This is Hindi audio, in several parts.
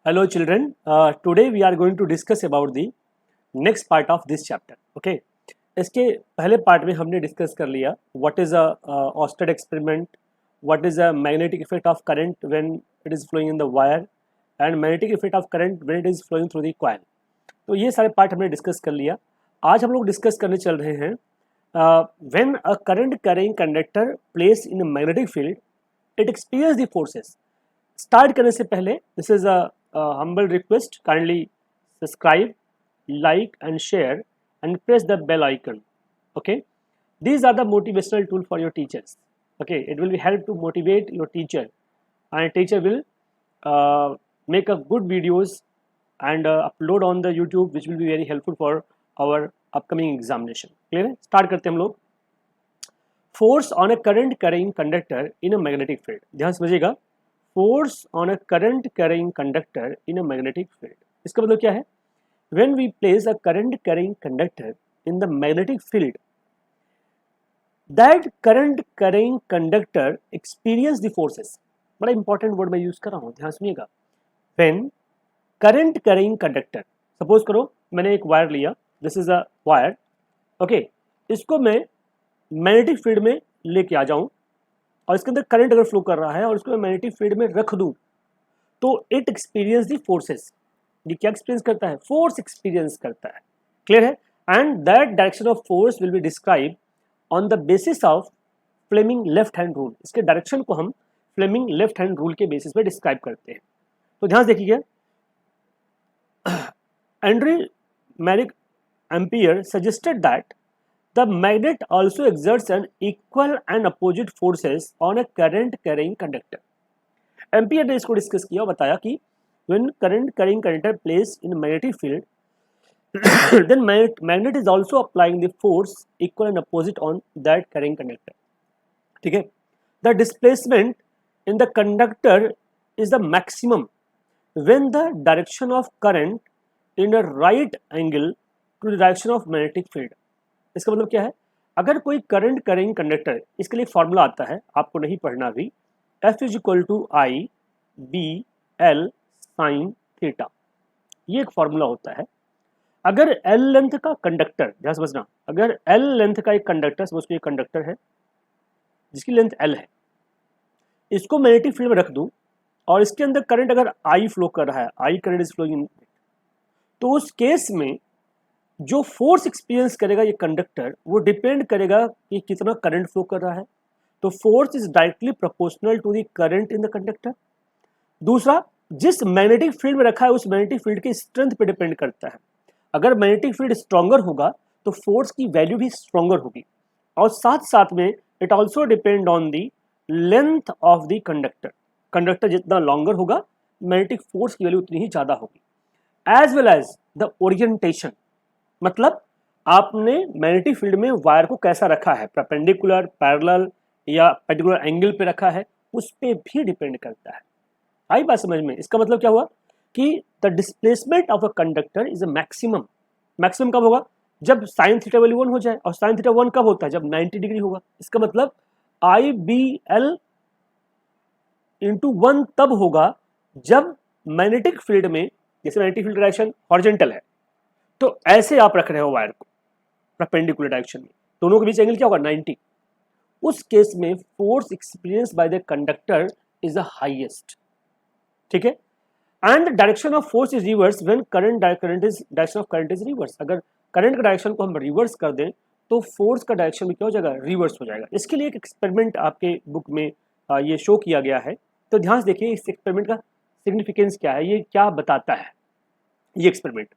Hello children, today we are going to discuss about the next part of this chapter. Okay, इसके पहले पार्ट में हमने डिस्कस कर लिया what is Oersted experiment, what is a magnetic effect of current when it is flowing in the wire and magnetic effect of current when it is flowing through the coil. तो ये सारे पार्ट हमने डिस्कस कर लिया. आज हम लोग डिस्कस करने चल रहे हैं when a current carrying conductor place in magnetic field it experience the forces. Start करने से पहले this is a humble request, kindly subscribe, like and share and press the bell icon. Okay, these are the motivational tool for your teachers. Okay, it will be help to motivate your teacher and teacher will make a good videos and upload on the YouTube, which will be very helpful for our upcoming examination. Clear है? Start करते हैं हम लोग. Force on a current carrying conductor in a magnetic field. ध्यान समझिएगा. Force on a current carrying conductor in a magnetic field. इसका मतलब क्या है? When we place a current carrying conductor in the magnetic field, that current carrying conductor experience the forces. बड़ा इंपॉर्टेंट वर्ड मैं यूज कर रहा हूँ, ध्यान सुनिएगा. When current carrying conductor, suppose करो मैंने एक वायर लिया, this is a wire. Okay, इसको मैं मैग्नेटिक फील्ड में लेके आ जाऊं और इसके अंदर करंट अगर फ्लो कर रहा है और इसको मैं मैग्नेटिक फील्ड में रख दूं तो इट एक्सपीरियंस द फोर्सेस. ये क्या एक्सपीरियंस करता है? फोर्स एक्सपीरियंस करता है. क्लियर है? And that direction of force will be describe on the basis of Fleming left hand rule. इसके डायरेक्शन को हम फ्लेमिंग लेफ्ट हैंड रूल के बेसिस पे डिस्क्राइब करते हैं. तो ध्यान देखिए, Andre Marie Ampere suggested that the magnet also exerts an equal and opposite forces on a current carrying conductor. Ampere ने इसको डिस्कस किया और बताया कि when current carrying conductor placed in magnetic field then magnet is also applying the force equal and opposite on that carrying conductor. ठीक है? The displacement in the conductor is the maximum when the direction of current in a right angle to the direction of magnetic field. इसका मतलब क्या है? अगर कोई करंट कैरिंग कंडक्टर, इसके लिए फॉर्मूला आता है, आपको नहीं पढ़ना भी, F is equal to I B L sine theta. ये एक फॉर्मूला होता है. अगर L लेंथ का कंडक्टर, ध्यान समझना, अगर L लेंथ का एक कंडक्टर, सपोज कोई कंडक्टर है जिसकी लेंथ L है, इसको मैग्नेटिक फील्ड में रख दूं और इसके अंदर करंट अगर I फ्लो कर रहा है, I current is flowing in, तो उस केस में जो फोर्स एक्सपीरियंस करेगा ये कंडक्टर, वो डिपेंड करेगा कि कितना करंट फ्लो कर रहा है. तो force is directly proportional to the current in the conductor. दूसरा, जिस मैग्नेटिक फील्ड में रखा है उस मैग्नेटिक फील्ड की स्ट्रेंथ पे डिपेंड करता है. अगर मैग्नेटिक फील्ड स्ट्रॉन्गर होगा तो फोर्स की वैल्यू भी स्ट्रॉन्गर होगी. और साथ साथ में it also depend on the length of the conductor. Conductor जितना लॉन्गर होगा मैग्नेटिक फोर्स की वैल्यू उतनी ही ज्यादा होगी. As well as the orientation, मतलब आपने मैग्नेटिक फील्ड में वायर को कैसा रखा है, परपेंडिकुलर, पैरेलल या पर्टिकुलर एंगल पे रखा है, उस पे भी डिपेंड करता है. आई बात समझ में? इसका मतलब क्या हुआ कि the displacement of a conductor is a maximum. Maximum कब होगा? जब साइन थीटा वैल्यू 1 हो जाए. और साइन थीटा 1 कब होता है? जब 90 डिग्री होगा. इसका मतलब आई बी एल इंटू 1 तब होगा जब मैग्नेटिक फील्ड में, जैसे मैग्नेटिक फील्ड डायरेक्शन हॉरिजॉन्टल है, तो ऐसे आप रख रहे हो वायर को परपेंडिकुलर डायरेक्शन में, दोनों के बीच एंगल क्या होगा? 90. उस केस में force experience by the conductor is the highest. ठीक है? And direction of force is reverse when direction of current is reverse. अगर करंट का डायरेक्शन को हम रिवर्स कर दें तो फोर्स का डायरेक्शन भी क्या हो जाएगा? रिवर्स हो जाएगा. इसके लिए एक एक्सपेरिमेंट आपके बुक में ये शो किया गया है. तो ध्यान से देखिए इस एक्सपेरिमेंट का सिग्निफिकेंस क्या है, ये क्या बताता है. ये एक्सपेरिमेंट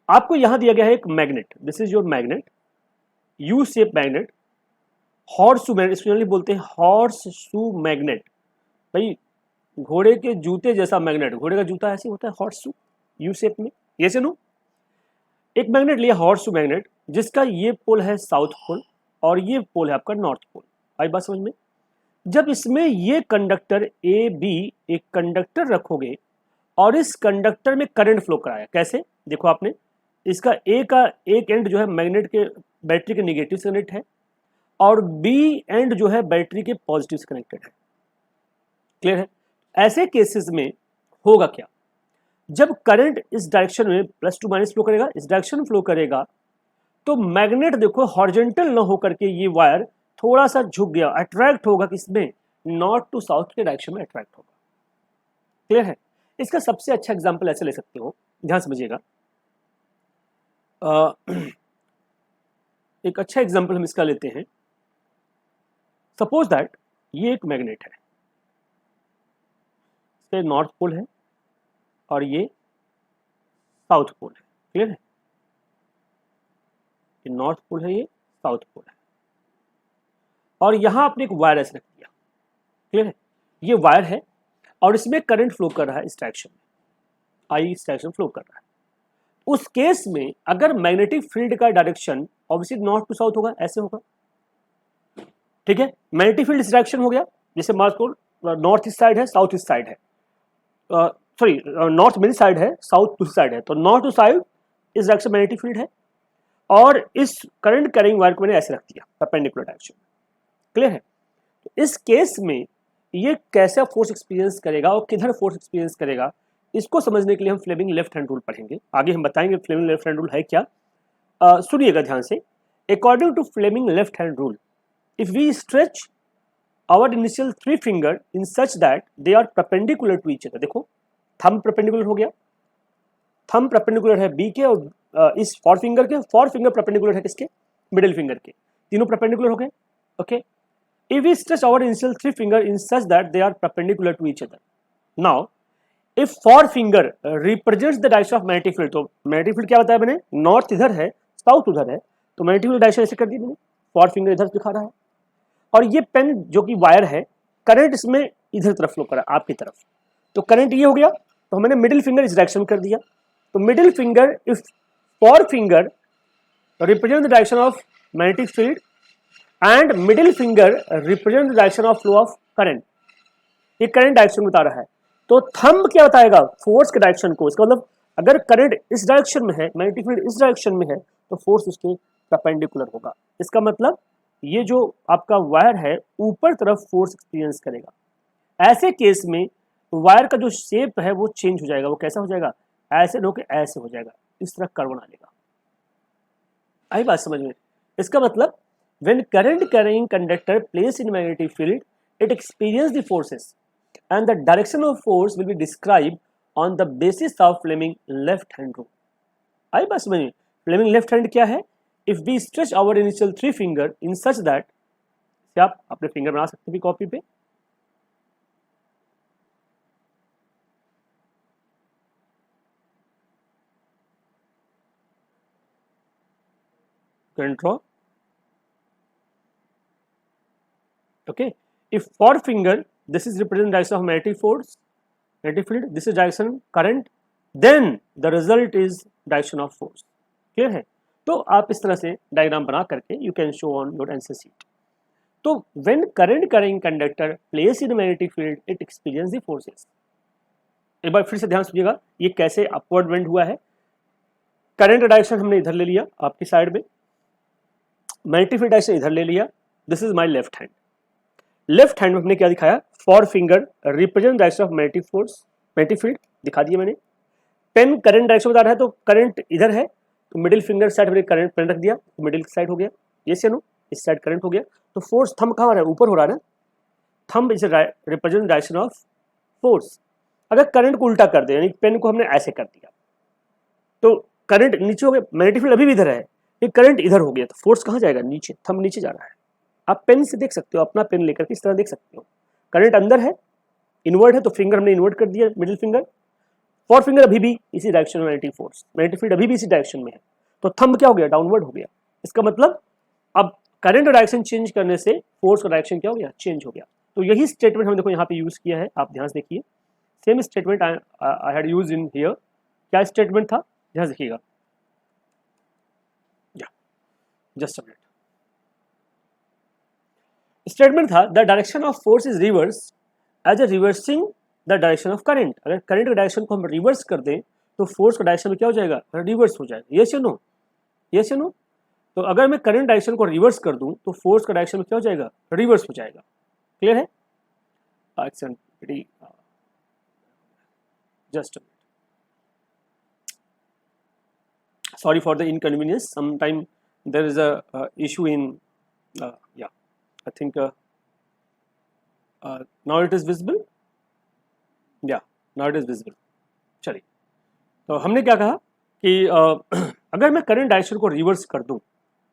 आपको यहां दिया गया है एक magnet. This is your magnet, U shape magnet, horse magnet. इसको जनरली बोलते हैं हॉर्स शू मैग्नेट. भाई घोड़े के जूते जैसा मैग्नेट, घोड़े का जूता ऐसे होता है हॉर्स शू, यू शेप में. ये से नो, एक मैग्नेट लिया हॉर्स शू मैग्नेट, जिसका ये पोल है साउथ पोल और ये पोल है आपका नॉर्थ पोल. आई बात समझ में? जब इसमें ये कंडक्टर ए बी, एक कंडक्टर रखोगे और इस कंडक्टर में करंट फ्लो कराया, कैसे? देखो आपने, इसका ए का एक एंड जो है मैग्नेट के बैटरी के नेगेटिव से कनेक्ट है और बी एंड जो है बैटरी के पॉजिटिव से कनेक्टेड है. क्लियर है? ऐसे केसेस में होगा क्या? जब करंट इस डायरेक्शन में प्लस टू माइनस फ्लो करेगा, इस डायरेक्शन में फ्लो करेगा, तो मैग्नेट देखो हॉरिजॉन्टल न होकर के ये वायर थोड़ा सा झुक गया, अट्रैक्ट होगा किसमें, नॉर्थ टू साउथ के डायरेक्शन में अट्रैक्ट होगा। क्लियर है? इसका सबसे अच्छा एग्जांपल ऐसे ले सकते हो, ध्यान समझिएगा। एक अच्छा एग्जांपल हम इसका लेते हैं। सपोज दैट ये एक मैग्नेट है, इसका नॉर्थ पोल है और ये साउथ पोल है। क्लियर है? ये नॉर्थ पोल है, ये साउथ पोल है, और यहां आपने एक वायर ऐसे रख दिया। क्लियर है? ये वायर है और इसमें करंट फ्लो कर रहा है इस डायरेक्शन में, आई इस डायरेक्शन फ्लो कर रहा है। उस केस में अगर मैग्नेटिक फील्ड का direction obviously north to south होगा, ऐसे होगा। ठीक है? मैग्नेटिक फील्ड इस डायरेक्शन हो गया, जैसे मान लो नॉर्थ इस साइड है, साउथ इस साइड है, सॉरी नॉर्थ मेरी साइड है, साउथ दूसरी साइड है, तो नॉर्थ टू साइड इस डायरेक्शन मैग्नेटिक फील्ड है, और इस करंट कैरिंग वायर को मैंने ऐसे रख दिया परपेंडिकुलर डायरेक्शन। क्लियर है? तो इस केस में ये कैसा फोर्स एक्सपीरियंस करेगा और किधर फोर्स एक्सपीरियंस करेगा, इसको समझने के लिए हम फ्लेमिंग लेफ्ट हैंड रूल पढ़ेंगे। आगे हम बताएंगे फ्लेमिंग लेफ्ट हैंड रूल है क्या। सुनिएगा ध्यान से। According to Fleming left hand rule, if we stretch our initial three finger in such that they are perpendicular to each other, देखो थंब परपेंडिकुलर हो गया, थंब परपेंडिकुलर है बी के, और इस फोर फिंगर के, फोर फिंगर परपेंडिकुलर है किसके, मिडिल फिंगर के, तीनों परपेंडिकुलर हो गए। Okay, if we stretch our initial three finger in such that they are perpendicular to each other, now if forefinger represents the direction of magnetic field, तो magnetic field क्या बताया मैंने, नॉर्थ इधर है, साउथ उधर है, तो magnetic field डायरेक्शन ऐसे कर दी मैंने, forefinger इधर दिखा रहा है, और ये पेन जो कि वायर है, करंट इसमें इधर तरफ फ्लो कर रहा है, आपकी तरफ, तो करंट ये हो गया, तो मैंने मिडिल फिंगर इस डायरेक्शन में कर दिया, तो middle finger if forefinger represent the direction of magnetic field and middle finger represent the direction of flow of current, ये करंट डायरेक्शन बता रहा है, तो थंब क्या बताएगा, फोर्स के डायरेक्शन को। इसका मतलब अगर करंट इस डायरेक्शन में है, मैग्नेटिक फील्ड इस डायरेक्शन में है, तो फोर्स उसके परपेंडिकुलर होगा। इसका मतलब ये जो आपका वायर है ऊपर तरफ फोर्स एक्सपीरियंस करेगा। ऐसे केस में वायर का जो शेप है वो चेंज हो जाएगा, वो कैसा हो जाएगा, ऐसे नो के ऐसे हो जाएगा, इस तरह कर्व बना लेगा। आई बात समझ में? इसका मतलब when current carrying conductor placed in magnetic field, it experiences the forces and the direction of force will be described on the basis of Fleming left hand rule. आई बात समझ में? Fleming left hand क्या है? If we stretch our initial three finger in such that, आप अपने फिंगर बना सकते हैं कॉपी पे, control. Okay, if forefinger, this is represent direction of magnetic force, magnetic field, this is direction current, then the result is direction of force. Clear है? तो आप इस तरह से डायग्राम बना करके you can show on your answer sheet. तो when current carrying conductor placed in magnetic field, it experience the forces. एक बार फिर से ध्यान सुनिएगा, ये कैसे अपवर्ड बेंड हुआ है। करंट डायरेक्शन हमने इधर ले लिया आपकी साइड में, मैग्नेटिक फील्ड डायरेक्शन इधर ले लिया, this is my left hand. Left hand में हमने क्या दिखाया, four finger represent direction of magnetic force, magnetic field दिखा दिया मैंने। पेन करंट डायरेक्शन बता रहा है, तो करंट इधर है, तो मिडिल फिंगर साइड में करंट पेन रख दिया, तो मिडिल साइड हो गया, ये से नो इस साइड करंट हो गया, तो फोर्स थंब कहाँ हो रहा है, ऊपर हो रहा है ना, thumb is represent direction of force. अगर करंट को उल्टा कर दे, यानी पेन को हमने ऐसे कर दिया, तो करंट नीचे हो गया, मैग्नेटिक फील्ड अभी भी इधर है, ये करंट इधर हो गया, तो फोर्स कहाँ जाएगा, नीचे, थंब नीचे जा रहा है। आप पेन से देख सकते हो, अपना पेन लेकर किस तरह देख सकते हो, करंट अंदर है, इनवर्ट है, तो फिंगर हमने इन्वर्ट कर दिया, मिडिल फिंगर, फोर फिंगर अभी भी इसी डायरेक्शन में, मैग्नेटिक फोर्स, मैग्नेटिक फील्ड अभी भी इसी डायरेक्शन में है, तो थंब क्या हो गया, डाउनवर्ड हो गया। इसका मतलब अब करंट डायरेक्शन चेंज करने से फोर्स का डायरेक्शन क्या हो गया, चेंज हो गया। तो यही स्टेटमेंट हमने देखो यहाँ पे यूज किया है, आप ध्यान से देखिए, same statement I had used in here. क्या स्टेटमेंट था, ध्यान देखिएगा, जस्ट अ मिनट। स्टेटमेंट था the direction of force is reverse as a reversing the direction of current. अगर करंट के डायरेक्शन को हम रिवर्स कर दें तो फोर्स का डायरेक्शन में क्या हो जाएगा, रिवर्स हो जाएगा। यस या नो, यस या नो। तो अगर मैं करंट डायरेक्शन को रिवर्स कर दूं तो फोर्स का डायरेक्शन में क्या हो जाएगा, रिवर्स हो जाएगा। क्लियर है? Just sorry for the inconvenience, sometime there is a issue in yeah, I think now it is visible, yeah, now it is visible. चलिए, तो हमने क्या कहा कि अगर मैं करंट डायरेक्शन को रिवर्स कर दूं,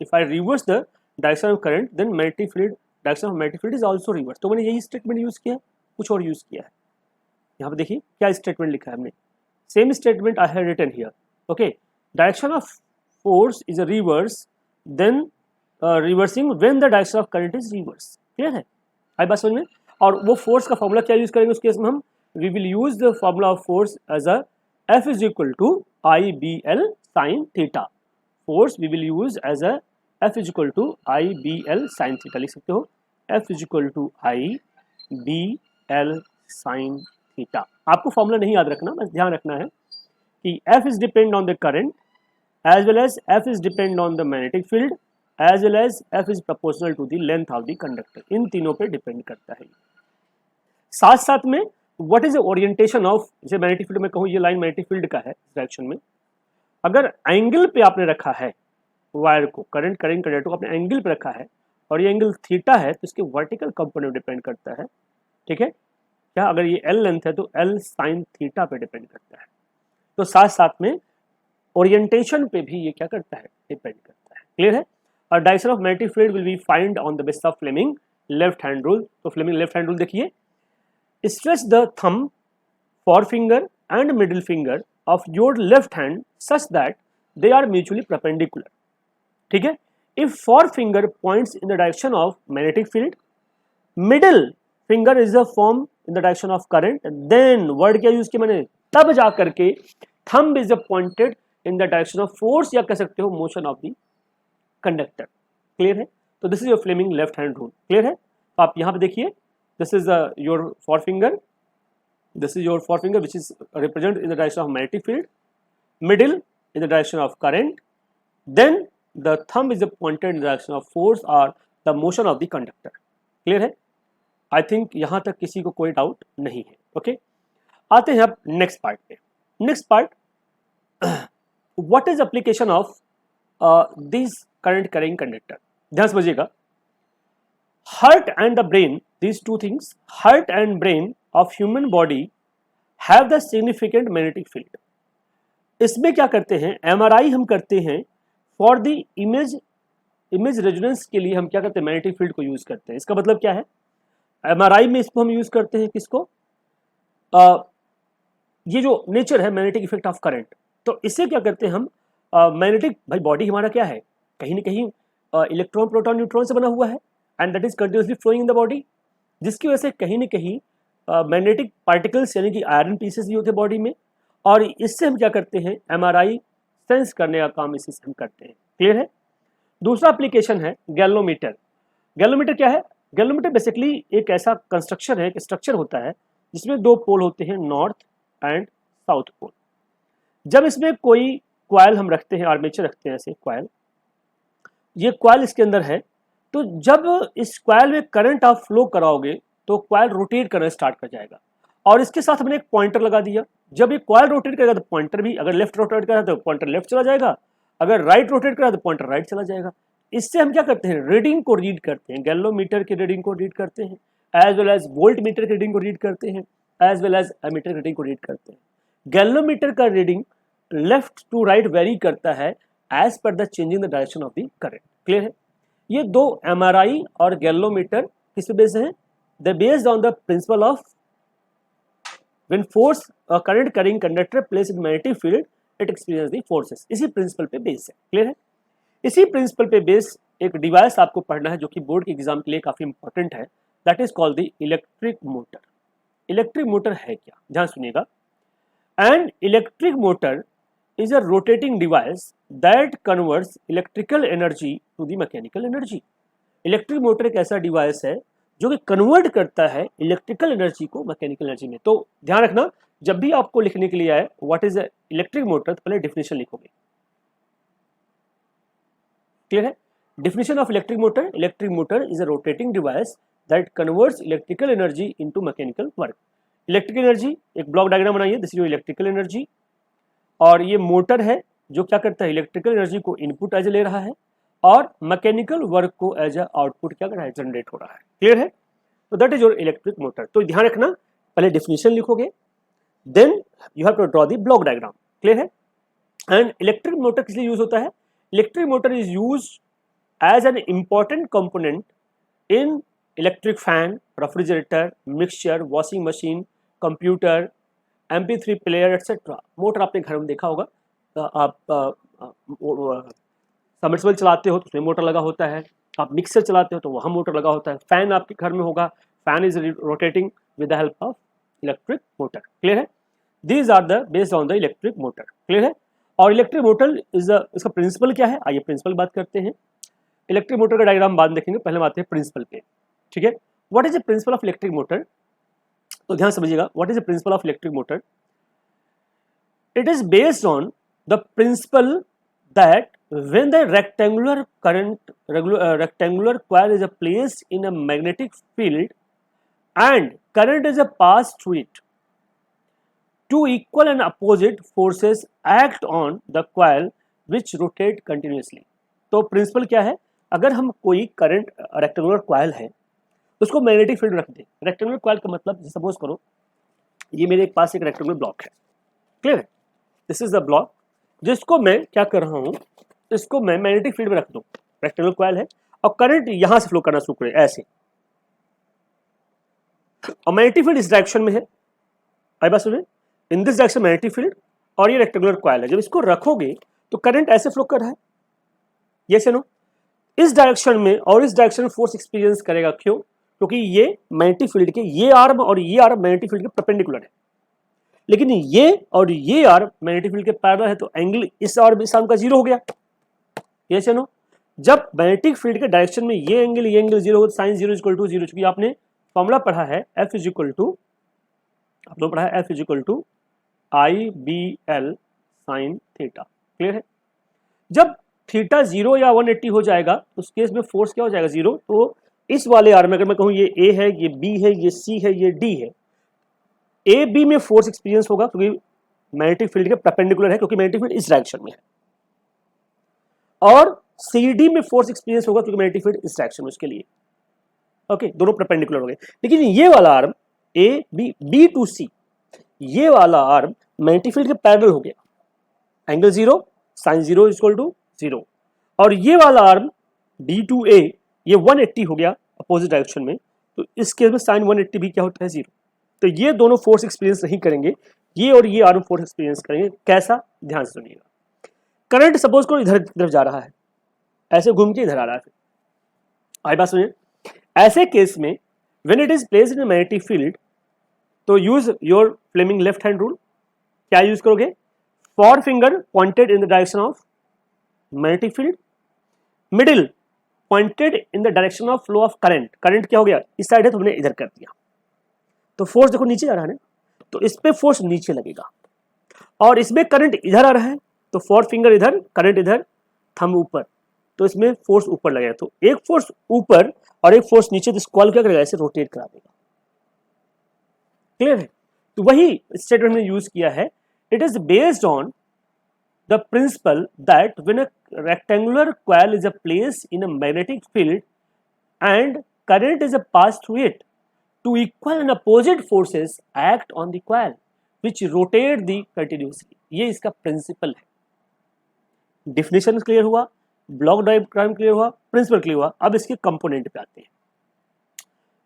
if I reverse the direction of current then magnetic field, direction of magnetic field is also reverse. तो मैंने यही स्टेटमेंट यूज किया, कुछ और यूज किया है। यहाँ पे देखिए क्या स्टेटमेंट लिखा है हमने, same statement I have written here. Okay, direction of force is a reverse then reversing when the direction of current is reverse. Clear है, आई बात समझ में। और वो फोर्स का फॉर्मूला क्या यूज करेंगे उस केस में हम, we will use the formula of force as a F is equal to IBL sin theta। Force we will use as a F is equal to IBL sin theta, लिख सकते हो F is equal to IBL sin theta। आपको फॉर्मूला नहीं याद रखना, बस ध्यान रखना है कि F is depend on the current as well as F is depend on the magnetic field as well as F is proportional to the length of the conductor। इन तीनों पे डिपेंड करता है। साथ साथ में what is the orientation of, जैसे मैग्नेटिक फील्ड में कहूँ ये लाइन मैग्नेटिक फील्ड का है डायरेक्शन में, अगर एंगल पे आपने रखा है वायर को, करंट कंडक्टर को आपने एंगल पे रखा है और ये एंगल थीटा है, तो इसके वर्टिकल कंपोनेंट डिपेंड करता है। ठीक है क्या, अगर ये L लेंथ है तो L साइन थीटा पे डिपेंड करता है। तो साथ साथ में ओरिएंटेशन पे भी ये क्या करता है, डिपेंड करता है। क्लियर है। और direction of magnetic field will be find on the basis of Fleming left hand rule. तो फ्लेमिंग लेफ्ट हैंड रूल देखिए, stretch the thumb, forefinger and middle finger of your left hand such that they are mutually perpendicular। ठीक है, if forefinger points in the direction of magnetic field, middle finger is the form in the direction of current, then word क्या यूज किया मैंने, तब जा करके thumb is the pointed in the direction of force या कह सकते हो motion of the conductor। Clear है। तो this is your Fleming left hand rule. Clear है। तो आप यहाँ पे देखिए, this is your forefinger, this is your forefinger which is represented in the direction of magnetic field, middle in the direction of current, then the thumb is pointed in the direction of force or the motion of the conductor। clear है। I think यहाँ तक किसी को कोई डाउट नहीं है। ओके, आते हैं अब नेक्स्ट पार्ट पे। Next part, what is application of this current carrying conductor. ध्यान समझिएगा, heart and the brain, these two things, heart and brain of human body have the significant magnetic field। इसमें क्या करते हैं, MRI हम करते हैं फॉर द इमेज रेजोनेंस के लिए हम क्या करते हैं, मैग्नेटिक फील्ड को यूज करते हैं। इसका मतलब क्या है, MRI में इसको हम यूज करते हैं किसको, ये जो नेचर है मैग्नेटिक इफेक्ट ऑफ करंट, तो इससे क्या करते हैं हम, मैग्नेटिक, भाई बॉडी हमारा क्या है, कहीं ना कहीं इलेक्ट्रॉन प्रोटॉन न्यूट्रॉन से बना हुआ है and that is continuously flowing in the body, जिसकी वजह से कहीं ना कहीं मैग्नेटिक पार्टिकल्स यानी कि आयरन पीसेस भी होते हैं बॉडी में, और इससे हम क्या करते हैं, MRI सेंस करने का काम इससे हम करते हैं। क्लियर है। दूसरा एप्लीकेशन है गैल्वोमीटर। गैल्वोमीटर क्या है, गैल्वोमीटर बेसिकली एक ऐसा कंस्ट्रक्शन है, एक स्ट्रक्चर होता है जिसमें दो पोल होते हैं, नॉर्थ एंड साउथ पोल। जब इसमें कोई क्वाइल हम रखते हैं, आर्मेचर रखते हैं ऐसे क्वाइल, ये क्वाइल इसके अंदर है, तो जब इस क्वाइल में करंट आप फ्लो कराओगे तो क्वाइल रोटेट करना स्टार्ट कर जाएगा। और इसके साथ हमने एक पॉइंटर लगा दिया, जब ये क्वाइल रोटेट करेगा तो पॉइंटर भी, अगर लेफ्ट रोटेट करा तो पॉइंटर लेफ्ट चला जाएगा, अगर राइट रोटेट करा तो पॉइंटर राइट चला जाएगा। इससे हम क्या करते हैं, रीडिंग को रीड करते हैं, गैल्वोमीटर की रीडिंग को रीड करते हैं, as well as volt meter की रीडिंग को रीड करते हैं, एज वेल एज एमीटर की रीडिंग को रीड करते हैं। गैल्वोमीटर का reading left to right vary करता है as per the changing the direction of the current. Clear है। ये दो MRI और गैल्वोमीटर किस पे बेस्ड हैं, they based on the principle of when force current carrying conductor place in magnetic field it experience the forces. इसी प्रिंसिपल पे बेस्ड है। क्लियर है। इसी प्रिंसिपल पे बेस्ड एक डिवाइस आपको पढ़ना है जो कि बोर्ड के एग्जाम के लिए काफी इंपॉर्टेंट है, that is called the electric motor. Electric motor है क्या, ध्यान सुनिएगा। And electric motor is a rotating device that converts electrical energy to the mechanical energy। Electric motor एक ऐसा डिवाइस है जो कि कन्वर्ट करता है इलेक्ट्रिकल एनर्जी को मैकेनिकल एनर्जी में। तो ध्यान रखना, जब भी आपको लिखने के लिए आए व्हाट इज इलेक्ट्रिक मोटर, तो पहले डेफिनेशन लिखोगे। क्लियर है। Definition of electric motor, electric motor is a rotating device that converts electrical energy into mechanical work. Electrical energy, एक ब्लॉक डायग्राम बनाइए, this is your electrical energy, और ये मोटर है जो क्या करता है, इलेक्ट्रिकल एनर्जी को इनपुट एज ले रहा है और मैकेनिकल वर्क को एज अ आउटपुट क्या कर रहा है, जनरेट हो रहा है। क्लियर है? तो that is your electric motor. तो ध्यान रखना, पहले डिफिनेशन लिखोगे, then you have to draw the block diagram. Clear है? एंड इलेक्ट्रिक मोटर किस लिए यूज होता है? Electric motor is use as an important component in electric fan, refrigerator, mixture, washing machine, computer, MP3 player etcetera. Motor आपने घर में देखा होगा, आप सबमर्सिबल चलाते हो तो उसमें मोटर लगा होता है, आप मिक्सर चलाते हो तो वहाँ मोटर लगा होता है, फैन आपके घर में होगा, fan is rotating with the help of electric motor. Clear है? These are the based on the electric motor. Clear है? और इलेक्ट्रिक मोटर इज इसका प्रिंसिपल क्या है, आइए प्रिंसिपल बात करते हैं। इलेक्ट्रिक मोटर का डायग्राम बाद देखेंगे, पहले बात है प्रिंसिपल पे। ठीक है? What is the principle of electric motor? तो ध्यान समझिएगा, what is the principle of electric motor? It is based on the principle that when the rectangular coil is placed in a magnetic field and current is passed through it, two equal and opposite forces act on the coil which rotate continuously. तो प्रिंसिपल क्या है, अगर हम कोई करंट रेक्टेंगुलर कॉइल है तो उसको मैग्नेटिक फील्ड रख दे। रेक्टेंगुलर कॉइल का मतलब, सपोज करो ये मेरे पास एक रेक्टेंगुलर ब्लॉक है। क्लियर है? दिस इज द ब्लॉक जिसको मैं क्या कर रहा हूं, इसको मैं मैग्नेटिक फील्ड में रख दूं। रेक्टेंगुलर कॉइल है और करंट यहां से फ्लो करना शुरू करे ऐसे, और मैग्नेटिक फील्ड इस डायरेक्शन में है। आई बात सुनिए, in this direction magnetic field, और ये रेक्टेंगुलर कॉइल है। जब इसको रखोगे तो करंट ऐसे फ्लो कर रहा है, ये से नो, इस डायरेक्शन में और इस डायरेक्शन में फोर्स एक्सपीरियंस करेगा। क्यों? क्योंकि ये मैग्नेटिक फील्ड के ये आर्म और ये आर्म मैग्नेटिक फील्ड के परपेंडिकुलर है, लेकिन ये और ये आर्म मैग्नेटिक फील्ड के पैरेलल है, तो एंगल इस और इस आर्म का जीरो हो गया। ये सुनो, जब मैग्नेटिक फील्ड के डायरेक्शन में ये एंगल जीरो हो, sine zero equal to zero. चूंकि आपने फॉर्मूला पढ़ा है F इज इक्वल टू, आप लोग पढ़ा है F is equal to IBL sine theta. Clear है? जब थीटा 0 या 180 हो जाएगा उस केस में फोर्स क्या हो जाएगा, जीरो। तो इस वाले आर्म में अगर मैं कहूं ये A है, ये B है, ये C है, ये D है, ए बी में फोर्स एक्सपीरियंस होगा क्योंकि मैग्नेटिक फील्ड के परपेंडिकुलर है, क्योंकि मैग्नेटिक फील्ड इस डायरेक्शन में है, और सी डी में फोर्स एक्सपीरियंस होगा क्योंकि मैग्नेटिक फील्ड इस डायरेक्शन में उसके लिए। ओके, दोनों परपेंडिकुलर हो गए। लेकिन ये वाला arm A B, B to C, ये वाला आर्म मैग्नेटिक फील्ड के पैरेलल हो गया, angle zero, sine zero equal to zero. और ये वाला आर्म डी टू ए, ये 180 हो गया अपोजिट डायरेक्शन में, तो इस केस में साइन 180 भी क्या होता है, जीरो। तो ये दोनों फोर्स एक्सपीरियंस नहीं करेंगे, ये और ये आर्म फोर्स एक्सपीरियंस करेंगे। कैसा? ध्यान से सुनिएगा। करंट सपोज करो इधर तरफ जा रहा है, ऐसे घूम के इधर आ रहा है, आई बात सुनिए। ऐसे केस में when it is placed in magnetic field, तो use your Fleming left hand rule. क्या यूज करोगे? Forefinger pointed in the direction of magnetic field, middle pointed in the direction of flow of current. Current क्या हो गया, इस साइड है तो हमने इधर कर दिया, तो फोर्स देखो नीचे जा रहा है ना, तो इस पे फोर्स नीचे लगेगा। और इसमें करंट इधर आ रहा है, तो फोर फिंगर इधर, करंट इधर, थंब ऊपर, तो इसमें फोर्स ऊपर लगेगा। तो एक फोर्स ऊपर और एक फोर्स नीचे, तो कॉल क्या करेगा, ऐसे रोटेट करा देगा। क्लियर है? तो वही स्टेटमेंट में यूज किया है, it is based on the principal that when a rectangular coil is placed in a magnetic field and current is pass through it, two equal and opposite forces act on the coil which rotate the continuously। ये इसका प्रिंसिपल है। डिफिनेशन क्लियर हुआ, ब्लॉक डायग्राम क्लियर हुआ, प्रिंसिपल क्लियर हुआ। अब इसके कंपोनेंट पे आते हैं।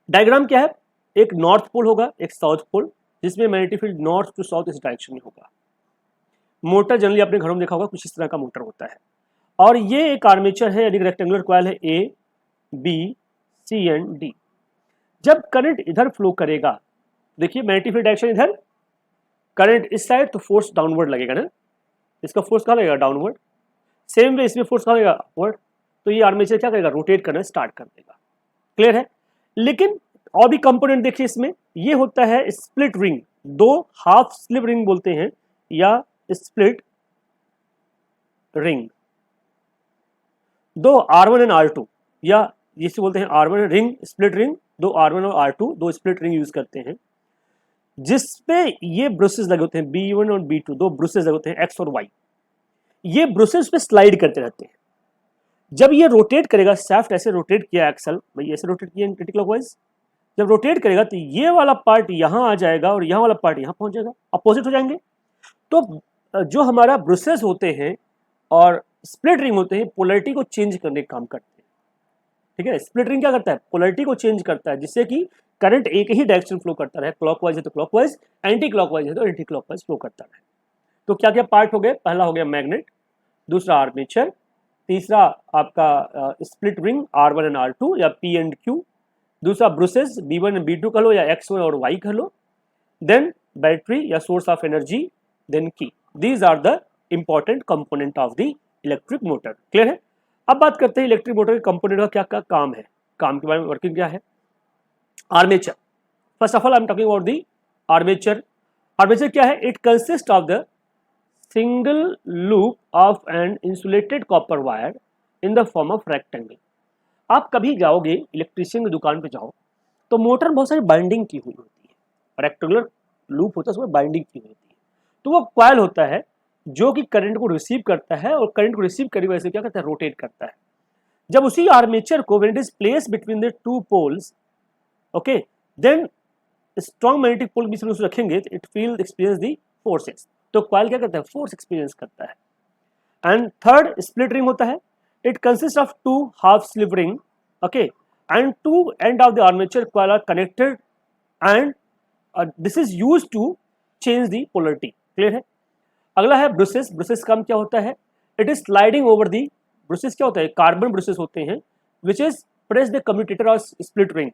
डायग्राम क्या है, एक नॉर्थ पोल होगा, एक साउथ पोल, जिसमें magnetic field north to south इस डायरेक्शन में होगा। मोटर जनरली आपने घरों में देखा होगा, कुछ इस तरह का मोटर होता है, और ये एक आर्मेचर है, यानी रेक्टेंगुलर कॉइल है, A B C and D. जब करंट इधर फ्लो करेगा, देखिए मैग्नेटिक फील्ड डायरेक्शन इधर, करंट इस साइड, तो फोर्स डाउनवर्ड लगेगा ना, इसका फोर्स कहाँ लगेगा, डाउनवर्ड। सेम वे इसमें फोर्स कहाँ लगेगा, अपवर्ड। तो ये आर्मेचर क्या करेगा, रोटेट करना स्टार्ट कर देगा। क्लियर है? लेकिन और भी कंपोनेंट देखिए इसमें, ये होता है स्प्लिट रिंग, दो हाफ स्लिप रिंग बोलते हैं या स्प्लिट रिंग, दो R1 एंड R2, या जिसे बोलते हैं R1 रिंग, स्प्लिट रिंग, दो R1 और R2, दो स्प्लिट रिंग यूज करते हैं, जिसपे ये ब्रुसेस लगे होते हैं, B1 और B2, दो ब्रुसेस लगे होते हैं X और Y। ये ब्रुसेस पे स्लाइड करते रहते हैं। जब ये रोटेट करेगा, शाफ्ट ऐसे रोटेट किया, एक्सल भाई ऐसे रोटेट किया एंटी क्लॉकवाइज, जब रोटेट करेगा तो ये वाला पार्ट यहाँ आ जाएगा और यहाँ वाला पार्ट यहाँ पहुंच जाएगा, अपोजिट हो जाएंगे। तो जो हमारा ब्रुसेस होते हैं और स्प्लिट रिंग होते हैं, पोलैरिटी को चेंज करने का काम करते हैं। ठीक है, स्प्लिट रिंग क्या करता है, पोलैरिटी को चेंज करता है, जिससे कि करंट एक ही डायरेक्शन फ्लो करता रहे, क्लॉकवाइज है तो क्लॉकवाइज, एंटी क्लॉकवाइज है तो एंटी क्लॉकवाइज फ्लो करता रहे। तो क्या क्या पार्ट हो गए, पहला हो गया मैग्नेट, दूसरा आर्मेचर, तीसरा आपका split ring R1 and R2 या P एंड Q, दूसरा ब्रुसेस B1 एंड B2 कह लो या X1 और Y कह लो, देन बैटरी या source of energy, then key. These are the important component of the electric motor. Clear है। अब बात करते हैं इलेक्ट्रिक मोटर के कंपोनेंट का क्या क्या काम है, काम के बारे में, वर्किंग क्या है। Armature, first of all I am talking about the armature. Armature क्या है, it consist of the single loop of an insulated copper wire in the form of rectangle। आप कभी जाओगे इलेक्ट्रिशियन की दुकान पे जाओ तो मोटर बहुत सारी बाइंडिंग की हुई होती है, रेक्टेंगुलर लूप होता है, उसमें बाइंडिंग की हुई होती है। तो वो कॉइल होता है जो कि करंट को रिसीव करता है और करंट को रिसीव करने की वजह से क्या करता है, रोटेट करता है। जब उसी आर्मेचर को when it is place between the two poles, okay, then strong magnetic pole बीच में उसे रखेंगे तो it feel experience the forces. तो कॉइल क्या करता है, फोर्स एक्सपीरियंस करता है। एंड थर्ड स्प्लिट रिंग होता है, it consist of two half sleeve ring, okay, and two end of the armature coil are connected and this is used to change the polarity. Clear है। अगला है ब्रुसेस। ब्रुसेस काम क्या होता है, it is sliding over the, brushes क्या होता है, कार्बन ब्रुसेस होते हैं which is press the commutator और split ring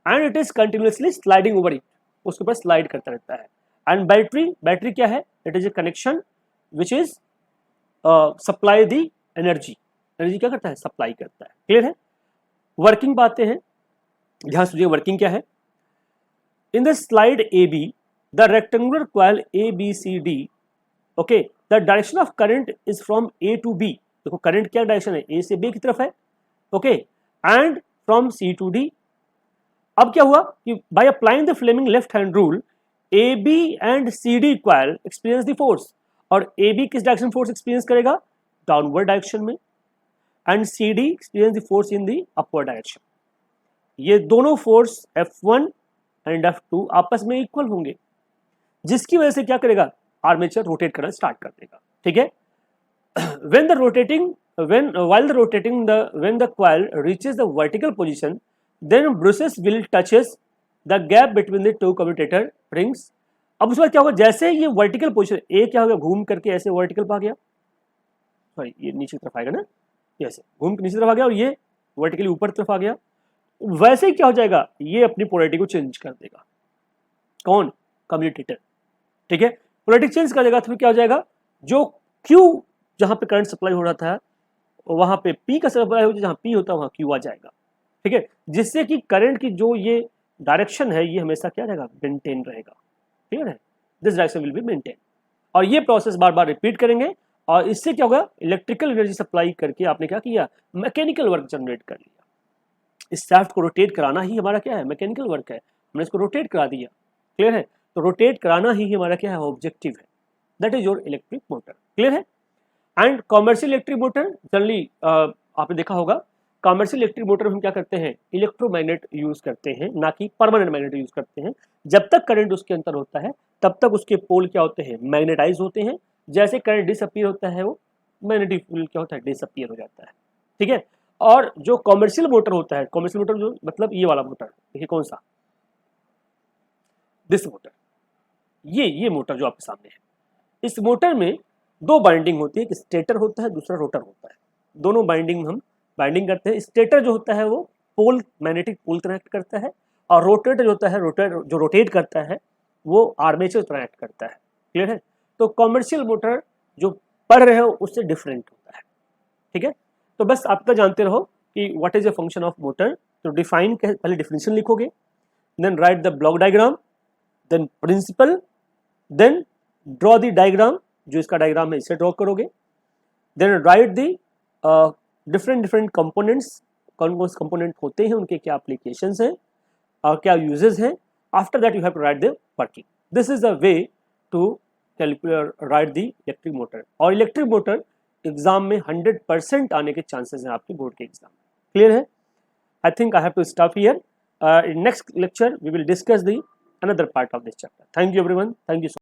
and it is continuously sliding over it, उसके ऊपर स्लाइड करता रहता है। एंड बैटरी, बैटरी क्या है, it is a connection which is supply the energy, energy क्या करता है, सप्लाई करता है। क्लियर है। वर्किंग बातें हैं, ध्यान सुनिए वर्किंग क्या है। In the slide A B the rectangular coil A B C D, okay, the direction of current is from A to B. देखो करंट क्या डायरेक्शन है, ए से बी की तरफ है, okay, and from C to D. अब क्या हुआ कि by applying the Fleming left hand rule A B and C D coil experience the force, और ए बी किस डायरेक्शन फोर्स एक्सपीरियंस करेगा, डाउनवर्ड डायरेक्शन में, and C D experience the force in the upward direction. ये दोनों फोर्स F1 एंड F2 आपस में इक्वल होंगे, जिसकी वजह से क्या करेगा, आर्मेचर रोटेट करना स्टार्ट कर देगा। ठीक है। when the rotating while the rotating when the coil reaches the vertical position, then bruces will touches the gap between the two commutator rings। अब उसके बाद क्या होगा, जैसे ये वर्टिकल पोजीशन ए क्या होगा, घूम करके ऐसे वर्टिकल पे आ गया, सॉरी ये नीचे की तरफ आएगा ना, ऐसे घूम के नीचे तरफ आ गया और ये वर्टिकली ऊपर तरफ आ गया, वैसे ही क्या हो जाएगा, ये अपनी पोलैरिटी को चेंज कर देगा। कौन, कम्यूटेटर। ठीक है, पोलैरिटी चेंज कर देगा तो फिर क्या हो जाएगा, जो क्यू जहां पे करंट सप्लाई हो रहा था वहां पे पी का सप्लाई हो, जहां पी होता है वहां क्यू आ जाएगा। ठीक है, जिससे कि करंट की जो ये डायरेक्शन है ये हमेशा क्या रहेगा, मेंटेन रहेगा। क्लियर है, this direction will be maintain. और ये प्रोसेस बार बार रिपीट करेंगे और इससे क्या होगा, इलेक्ट्रिकल एनर्जी सप्लाई करके आपने क्या किया, मैकेनिकल वर्क जनरेट कर लिया। इस शाफ्ट को रोटेट कराना ही हमारा क्या है, मैकेनिकल वर्क है, हमने इसको रोटेट करा दिया। क्लियर है, तो रोटेट कराना ही हमारा क्या है, ऑब्जेक्टिव है, that is your electric motor. Clear है। And commercial electric motor generally आपने देखा होगा, कॉमर्शियल इलेक्ट्रिक मोटर में हम क्या करते हैं, इलेक्ट्रोमैग्नेट यूज करते हैं, ना कि परमानेंट मैग्नेट यूज करते हैं। जब तक करंट उसके अंदर होता है तब तक उसके पोल क्या होते हैं, मैग्नेटाइज होते हैं। जैसे करंट डिसअपीयर होता है वो मैग्नेटिक फील्ड क्या होता है, डिसअपीयर हो जाता है। ठीक है। और जो कॉमर्शियल मोटर होता है, कॉमर्शियल मोटर जो मतलब ये वाला मोटर देखिए, कौन सा, दिस मोटर, ये मोटर जो आपके सामने है, इस मोटर में दो बाइंडिंग होती है, एक स्टेटर होता है, दूसरा रोटर होता है। दोनों बाइंडिंग में हम बाइंडिंग करते हैं। स्टेटर जो होता है वो पोल, मैग्नेटिक पोल कनेक्ट करता है, और रोटेटर जो होता है, रोटर जो रोटेट करता है वो आर्मेचर कनेक्ट करता है। क्लियर है। तो कॉमर्शियल मोटर जो पढ़ रहे हो उससे डिफरेंट होता है। ठीक है, तो बस आपका जानते रहो कि what is the function of motor. तो डिफाइन, पहले डिफिनेशन लिखोगे, then write the block diagram, then principle, then draw the diagram, जो इसका डायग्राम है इसे ड्रॉ करोगे, then write the different components, कौन कौन से कंपोनेंट होते हैं, उनके क्या एप्लीकेशंस हैं और क्या यूजेस हैं। After that you have to write the working. This is the way to write the electric motor. और इलेक्ट्रिक मोटर एग्जाम में 100% आने के चांसेस हैं आपके बोर्ड के एग्जाम में। क्लियर है? I think I have to stop here. In next lecture we will discuss the another part of this chapter. Thank you everyone. Thank you so much.